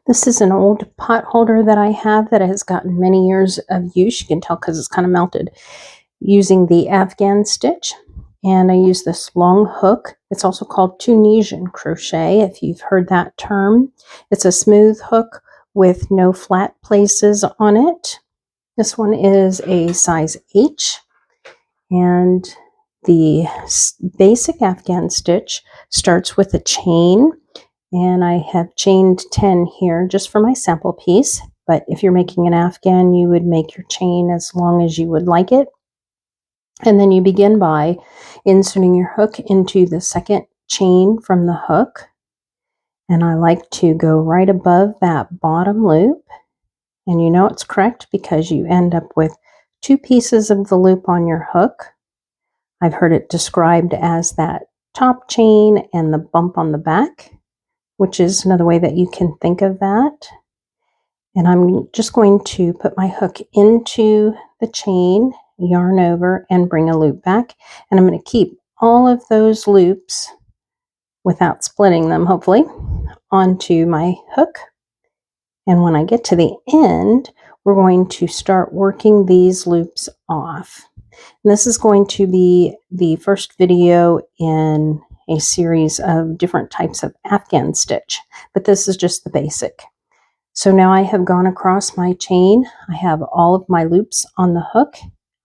This is an old pot holder that I have that has gotten many years of use. You can tell because it's kind of melted. Using the Afghan stitch, and I use this long hook. It's also called Tunisian crochet, if you've heard that term. It's a smooth hook with no flat places on it. This one is a size H, and the basic Afghan stitch starts with a chain, and I have chained 10 here just for my sample piece. But if you're making an Afghan, you would make your chain as long as you would like it. And then you begin by inserting your hook into the second chain from the hook. And I like to go right above that bottom loop. And you know it's correct because you end up with 2 pieces of the loop on your hook. I've heard it described as that top chain and the bump on the back, which is another way that you can think of that. And I'm just going to put my hook into the chain, yarn over, and bring a loop back. And I'm going to keep all of those loops, without splitting them hopefully, onto my hook. And when I get to the end, we're going to start working these loops off. And this is going to be the first video in a series of different types of Afghan stitch, but this is just the basic. So now I have gone across my chain. I have all of my loops on the hook.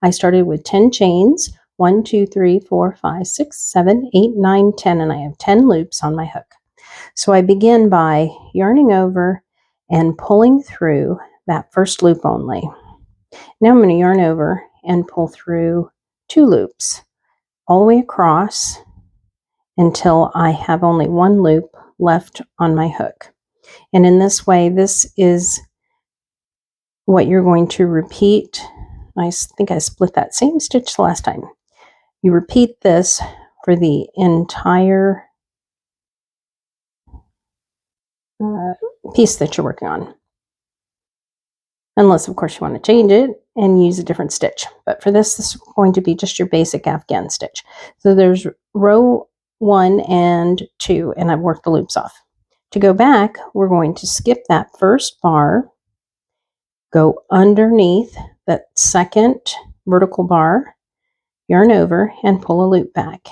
I started with 10 chains, 1, 2, 3, 4, 5, 6, 7, 8, 9, 10, and I have 10 loops on my hook. So I begin by yarning over and pulling through that first loop only. Now I'm going to yarn over and pull through 2 loops all the way across until I have only 1 loop left on my hook. And in this way, this is what you're going to repeat. I think I split that same stitch the last time. You repeat this for the entire piece that you're working on. Unless, of course, you want to change it and use a different stitch. But for this is going to be just your basic Afghan stitch. So there's row 1 and 2, and I've worked the loops off. To go back, we're going to skip that first bar, go underneath that second vertical bar, yarn over, and pull a loop back.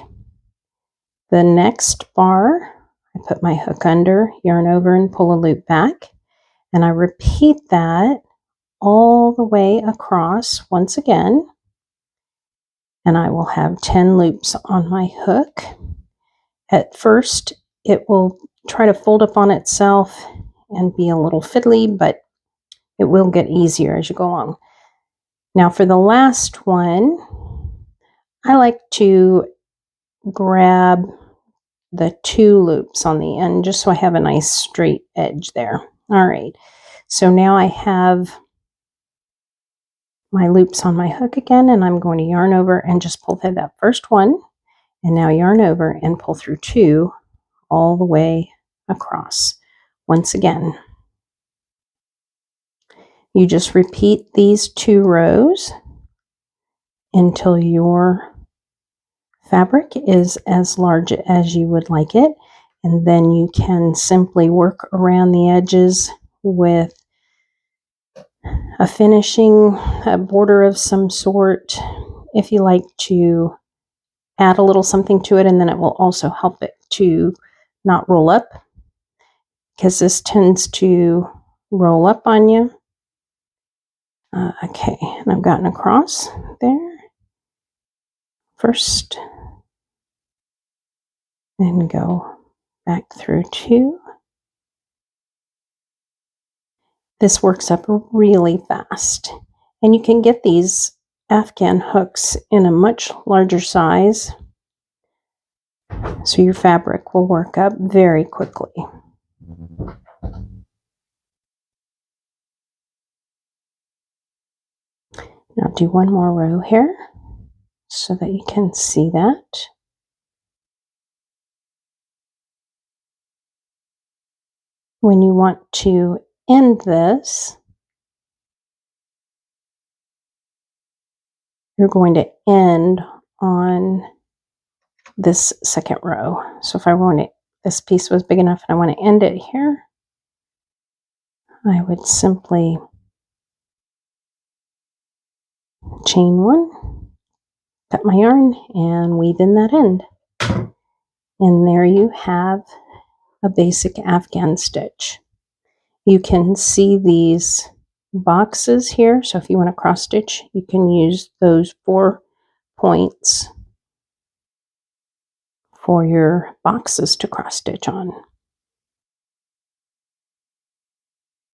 The next bar, I put my hook under, yarn over, and pull a loop back. And I repeat that all the way across once again, and I will have 10 loops on my hook. At first, it will try to fold up on itself and be a little fiddly, but it will get easier as you go along. Now for the last one, I like to grab the 2 loops on the end just so I have a nice straight edge there. All right, so now I have my loops on my hook again, and I'm going to yarn over and just pull through that first one, and now yarn over and pull through 2 all the way across. Once again, you just repeat these 2 rows until your fabric is as large as you would like it, and then you can simply work around the edges with a finishing, a border of some sort, if you like to add a little something to it, and then it will also help it to not roll up, because this tends to roll up on you. Okay, and I've gotten across there first, and go back through 2. This works up really fast, and you can get these Afghan hooks in a much larger size, so your fabric will work up very quickly. Now do 1 more row here so that you can see that. When you want to end this, you're going to end on this second row. So if I want it, this piece was big enough and I want to end it here, I would simply chain one, cut my yarn, and weave in that end. And there you have a basic Afghan stitch. You can see these boxes here, so if you want to cross stitch, you can use those 4 points for your boxes to cross stitch on.